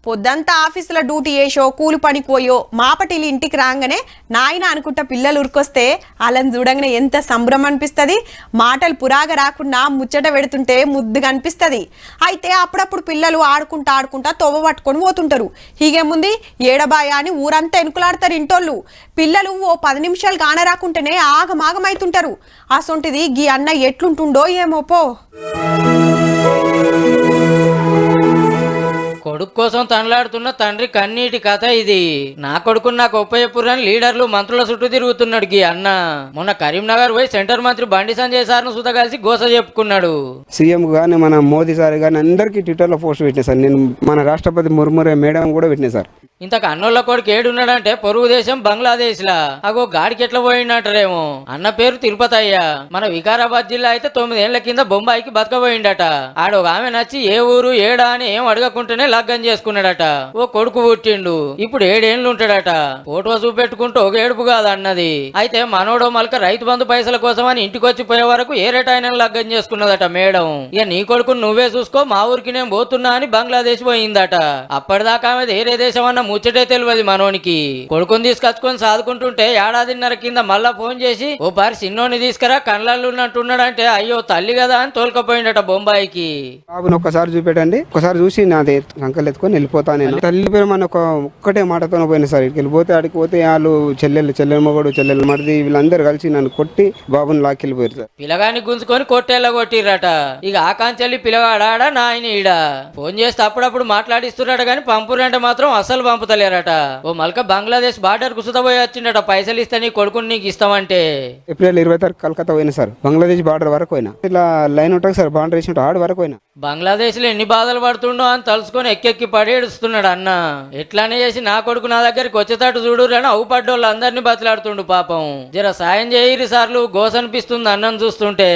పొద్దంతా ఆఫీసులో డ్యూటీ చేసో కూలి పనికి పోయో మాపటిలు ఇంటికి రాగానే నాయన అనుకుంటా పిల్లలు ఉరికొస్తే వాళ్ళని చూడంగానే ఎంత సంబరం అనిపిస్తుంది. మాటలు పురాగా రాకుండా ముచ్చట పెడుతుంటే ముద్దుగా అనిపిస్తుంది. అయితే అప్పుడప్పుడు పిల్లలు ఆడుకుంటా తొవ్వ పట్టుకొని పోతుంటారు. హీగేముంది ఏడబాయ అని ఊరంతా ఎనుకులాడతారు ఇంటోళ్ళు. పిల్లలు ఓ 10 నిమిషాలు కానరాకుంటేనే ఆగమాగమైతుంటారు. అసొంటిది గీ అన్న ఎట్లుంటుండో ఏమో పో. కొడుకు కోసం తనలాడుతున్న తండ్రి కన్నీటి కథ ఇది. నా కొడుకుని నాకు ఒప్పచెప్పురని లీడర్లు మంత్రుల చుట్టూ తిరుగుతున్నాడు గీ అన్న. మొన్న కరీంనగర్ పోయి సెంటర్ మంత్రి బండి సంజయ్ సార్ ను సుత కలిసి గోస చెప్పుకున్నాడు. సీఎం గానీ మన మోదీ సార్ గానీ అందరికీ ట్విట్టర్ లో పోస్ట్ పెట్టిన సార్. నేను మన రాష్ట్రపతి ముర్మురే మేడం కూడా పెట్టిన సార్. ఇంతకు అన్నోళ్ళ కొడుకు ఏడున్నాడంటే పొరుగు దేశం బంగ్లాదేశ్ లా. అగో గాడికి ఎట్లా పోయిండటరేమో. అన్న పేరు తిరుపతి అయ్యా. మన వికారాబాద్ జిల్లా అయితే 9 ఏళ్ల కింద బొంబాయికి బతకపోయిండట. ఆడొక ఆమె నచ్చి ఏ ఊరు ఏడా అని ఏం అడగకుంటేనే లగ్గం చేసుకున్నాడట. ఓ కొడుకు పుట్టిండు. ఇప్పుడు 7 ఏళ్ళు ఉంటాడట. ఫోటో చూపెట్టుకుంటూ ఒక ఏడుపు కాదు అన్నది. అయితే మనోడో మలక రైతు బంధు పైసల కోసం అని ఇంటికి వచ్చి పోయే వరకు ఏరేటాయన లగ్గం చేసుకున్నదట మేడం. ఇక నీ కొడుకుని నువ్వే చూసుకో, మా ఊరికి నేను పోతున్నా అని బంగ్లాదేశ్ పోయిందట. అప్పటిదాకా ఆమె వేరే దేశం అన్న ముచ్చటే తెలియదు మనోనికి. కొడుకుని తీసుకొచ్చుకొని సాదుకుంటుంటే ఏడాదిన్నర కింద మళ్ళా ఫోన్ చేసి ఓ పారి చిన్నోని తీసుకురా కళ్ళల్లో ఉన్నట్టున్నాడంటే అయ్యో తల్లి కదా అని తోలుకపోయిండట బొంబాయికి. బాబుని ఒక్కసారి చూపెట్టండి, ఒకసారి చూసి నాది అంకలు ఎత్తుకొని వెళ్ళిపోతా. నేను తల్లి పేరు మన ఒక్కటే మాటతో పోయిన సార్. ఇక్కడికి వెళ్ళిపోతే ఆడికి పోతే వాళ్ళు చెల్లెలు మొగడు చెల్లెలు మరిది వీళ్ళందరూ కలిసి నన్ను కొట్టి బాబుని లాక్కెళ్ళిపోయారు సార్. పిల్లగాని గుంజుకొని కొట్టేలా కొట్టిర్రట. ఇక ఆకాంచెల్లి పిల్లగాడా నాయన ఈడ ఫోన్ చేస్తే అప్పుడప్పుడు మాట్లాడిస్తున్నారట గాని పంపురంటే మాత్రం అసలు పంపుతలేరట. ఓ మల్క బంగ్లాదేశ్ బార్డర్ కు సుతపోయి వచ్చిండట. పైసలు ఇస్తే నీ కొడుకుని నీకు ఇస్తామంటే. ఏప్రిల్ 20 తారీఖు కలకత్తా పోయినా సార్. బంగ్లాదేశ్ బార్డర్ వరకు పోయినా. ఇలా లైన్ ఉంటుంది సార్, బార్డర్ వేసి ఆడ వరకు పోయినా. బంగ్లాదేశ్ లో ఎన్ని బాధలు పడుతుండో అని తలుసుకొని ఎక్కెక్కి పడేడుస్తున్నాడు అన్న. ఎట్లానే చేసి నా కొడుకు నా దగ్గరికి వచ్చేటట్టు చూడురు అని అవుపడ్డోళ్ళు అందరినీ బతిలాడుతుండు పాపం. జర సాయం చేయరి సార్లు గోస అనిపిస్తుంది అన్నం చూస్తుంటే.